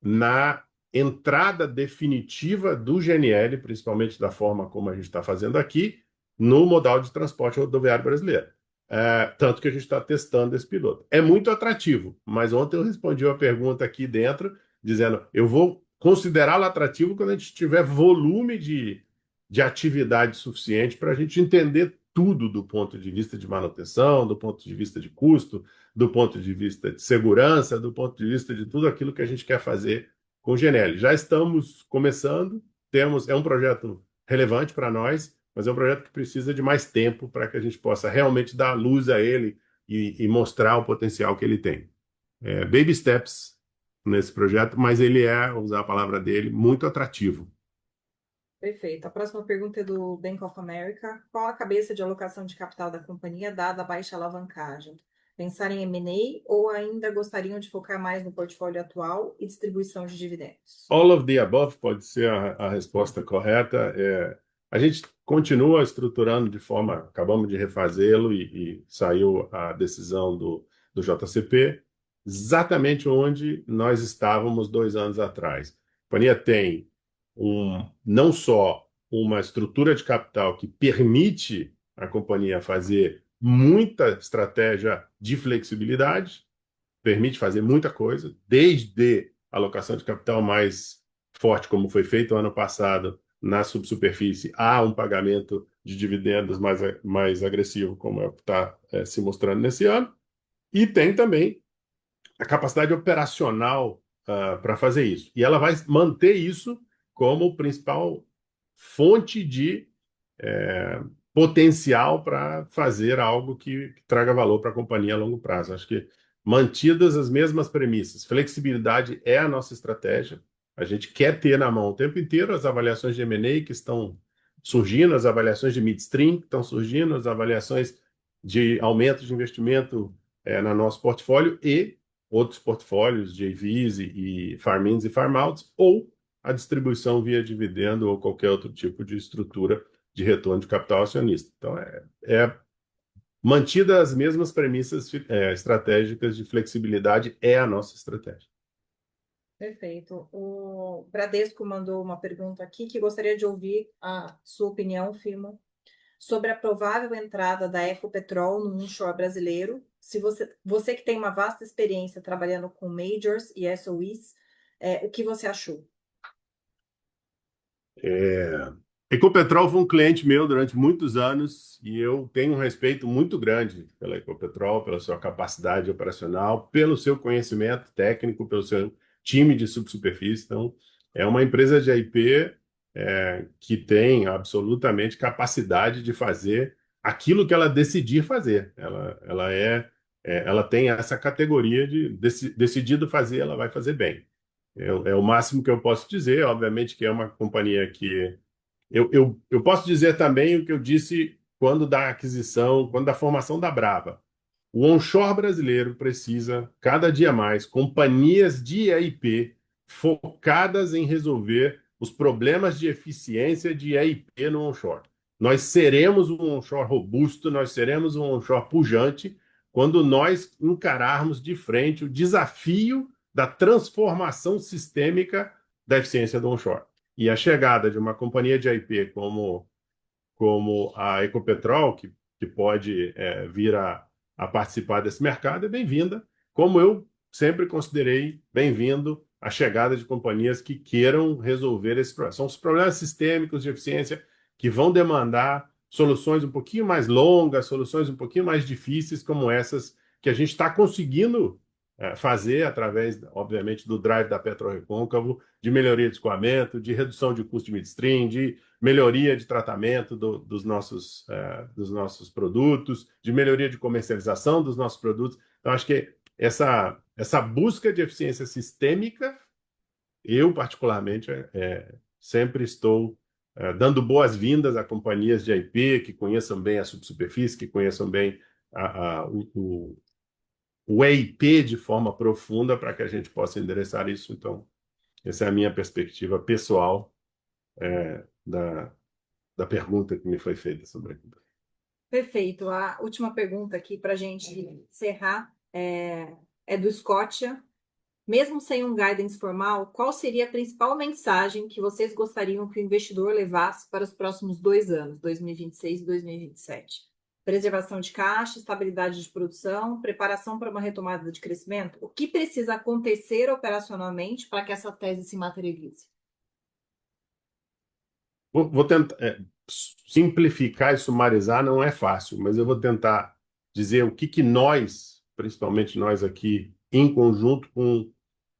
na entrada definitiva do GNL, principalmente da forma como a gente está fazendo aqui, no modal de transporte rodoviário brasileiro. Tanto que a gente está testando esse piloto. É muito atrativo, mas ontem eu respondi uma pergunta aqui dentro, dizendo: eu vou considerá-lo atrativo quando a gente tiver volume de atividade suficiente para a gente entender tudo do ponto de vista de manutenção, do ponto de vista de custo, do ponto de vista de segurança, do ponto de vista de tudo aquilo que a gente quer fazer com o GNL. Já estamos começando, é um projeto relevante para nós, mas é um projeto que precisa de mais tempo para que a gente possa realmente dar luz a ele e mostrar o potencial que ele tem. Baby steps nesse projeto, mas ele vou usar a palavra dele, muito atrativo. Perfeito. A próxima pergunta é do Bank of America. Qual a cabeça de alocação de capital da companhia dada a baixa alavancagem? Pensar em M&A ou ainda gostariam de focar mais no portfólio atual e distribuição de dividendos? All of the above pode ser a resposta correta. A gente continua estruturando de forma, acabamos de refazê-lo e saiu a decisão do JCP, exatamente onde nós estávamos 2 anos atrás. A companhia tem não só uma estrutura de capital que permite a companhia fazer muita estratégia de flexibilidade, permite fazer muita coisa, desde alocação de capital mais forte, como foi feito ano passado na subsuperfície, a um pagamento de dividendos mais agressivo, como é o que está se mostrando nesse ano, e tem também a capacidade operacional para fazer isso. E ela vai manter isso como principal fonte de potencial para fazer algo que traga valor para a companhia a longo prazo. Acho que mantidas as mesmas premissas, flexibilidade é a nossa estratégia. A gente quer ter na mão o tempo inteiro as avaliações de M&A que estão surgindo, as avaliações de midstream que estão surgindo, as avaliações de aumento de investimento no nosso portfólio e outros portfólios, JVs e farm-ins e farm-outs, ou a distribuição via dividendo ou qualquer outro tipo de estrutura de retorno de capital acionista. Então, mantida as mesmas premissas estratégicas de flexibilidade é a nossa estratégia. Perfeito. O Bradesco mandou uma pergunta aqui que gostaria de ouvir a sua opinião, Firmo, sobre a provável entrada da Ecopetrol no onshore brasileiro. Se você que tem uma vasta experiência trabalhando com majors e SOEs, o que você achou? Ecopetrol foi um cliente meu durante muitos anos e eu tenho um respeito muito grande pela Ecopetrol, pela sua capacidade operacional, pelo seu conhecimento técnico, pelo seu time de subsuperfície. Então, é uma empresa de IP que tem absolutamente capacidade de fazer aquilo que ela decidir fazer. Ela tem essa categoria de decidido fazer, ela vai fazer bem. É o máximo que eu posso dizer. Obviamente que é uma companhia que eu posso dizer também o que eu disse quando da aquisição, quando da formação da Brava. O onshore brasileiro precisa, cada dia mais, companhias de EIP focadas em resolver os problemas de eficiência de EIP no onshore. Nós seremos um onshore robusto, nós seremos um onshore pujante quando nós encararmos de frente o desafio da transformação sistêmica da eficiência do onshore. E a chegada de uma companhia de IP como a Ecopetrol, que pode vir a participar desse mercado, é bem-vinda, como eu sempre considerei bem-vindo a chegada de companhias que queiram resolver esses problemas. São os problemas sistêmicos de eficiência que vão demandar soluções um pouquinho mais longas, soluções um pouquinho mais difíceis, como essas que a gente está conseguindo fazer através, obviamente, do drive da PetroRecôncavo, de melhoria de escoamento, de redução de custo de midstream, de melhoria de tratamento dos nossos produtos, de melhoria de comercialização dos nossos produtos. Então, acho que essa busca de eficiência sistêmica, eu, particularmente, sempre estou dando boas-vindas a companhias de IP que conheçam bem a subsuperfície, que conheçam bem o EIP de forma profunda para que a gente possa endereçar isso. Então, essa é a minha perspectiva pessoal da pergunta que me foi feita sobre aquilo. Perfeito. A última pergunta aqui para a gente encerrar é do Scotia. Mesmo sem um guidance formal, qual seria a principal mensagem que vocês gostariam que o investidor levasse para os próximos 2 anos, 2026 e 2027? Preservação de caixa, estabilidade de produção, preparação para uma retomada de crescimento? O que precisa acontecer operacionalmente para que essa tese se materialize? Vou tentar simplificar e sumarizar, não é fácil, mas eu vou tentar dizer o que nós, principalmente nós aqui, em conjunto com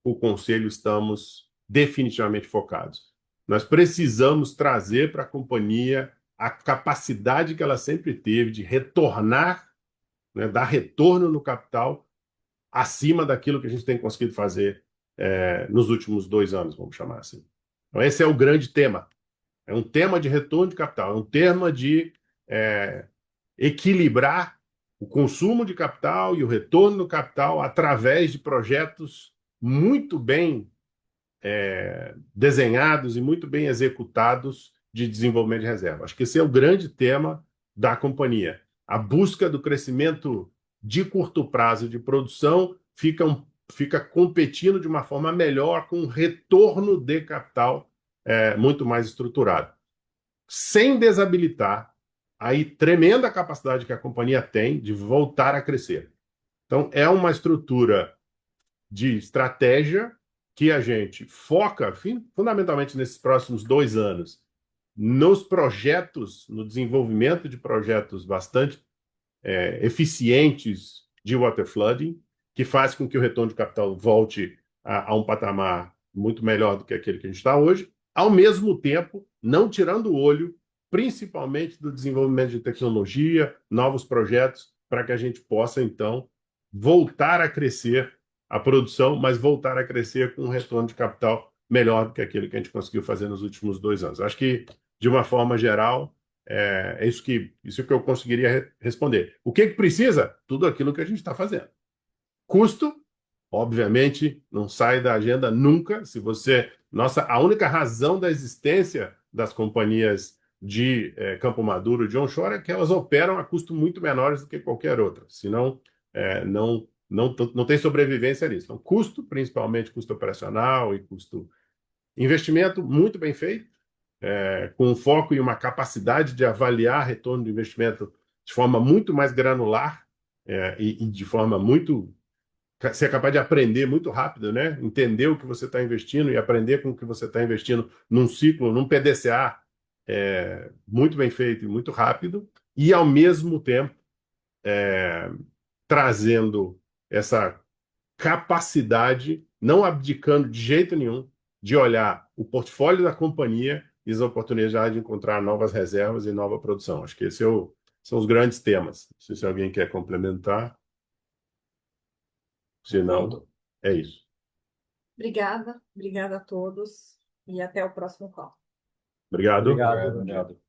o Conselho, estamos definitivamente focados. Nós precisamos trazer para a companhia a capacidade que ela sempre teve de retornar, né, dar retorno no capital acima daquilo que a gente tem conseguido fazer nos últimos 2 anos, vamos chamar assim. Então, esse é o grande tema. É um tema de retorno de capital, é um tema de equilibrar o consumo de capital e o retorno do capital através de projetos muito bem desenhados e muito bem executados de desenvolvimento de reserva. Acho que esse é o grande tema da companhia. A busca do crescimento de curto prazo de produção fica competindo de uma forma melhor com um retorno de capital muito mais estruturado, sem desabilitar a tremenda capacidade que a companhia tem de voltar a crescer. Então, é uma estrutura de estratégia que a gente foca fundamentalmente nesses próximos 2 anos nos projetos, no desenvolvimento de projetos bastante eficientes de waterflooding, que faz com que o retorno de capital volte a um patamar muito melhor do que aquele que a gente está hoje, ao mesmo tempo não tirando o olho, principalmente do desenvolvimento de tecnologia, novos projetos, para que a gente possa, então, voltar a crescer a produção, mas voltar a crescer com um retorno de capital melhor do que aquele que a gente conseguiu fazer nos últimos 2 anos. Acho que, de uma forma geral, é isso que eu conseguiria responder. O que precisa? Tudo aquilo que a gente está fazendo. Custo, obviamente, não sai da agenda nunca. A única razão da existência das companhias de Campo Maduro, de onshore, é que elas operam a custos muito menores do que qualquer outra. Senão, não tem sobrevivência nisso. Então, custo, principalmente custo operacional e custo investimento, muito bem feito, com um foco e uma capacidade de avaliar retorno de investimento de forma muito mais granular e de forma muito ser capaz de aprender muito rápido, né? Entender o que você está investindo e aprender com o que você está investindo num ciclo, num PDCA muito bem feito e muito rápido, e ao mesmo tempo trazendo essa capacidade, não abdicando de jeito nenhum, de olhar o portfólio da companhia e as oportunidades de encontrar novas reservas e nova produção. Acho que esses são os grandes temas. Não sei se alguém quer complementar. Se não, é isso. Obrigada a todos e até o próximo call. Obrigado. Obrigado. Obrigado.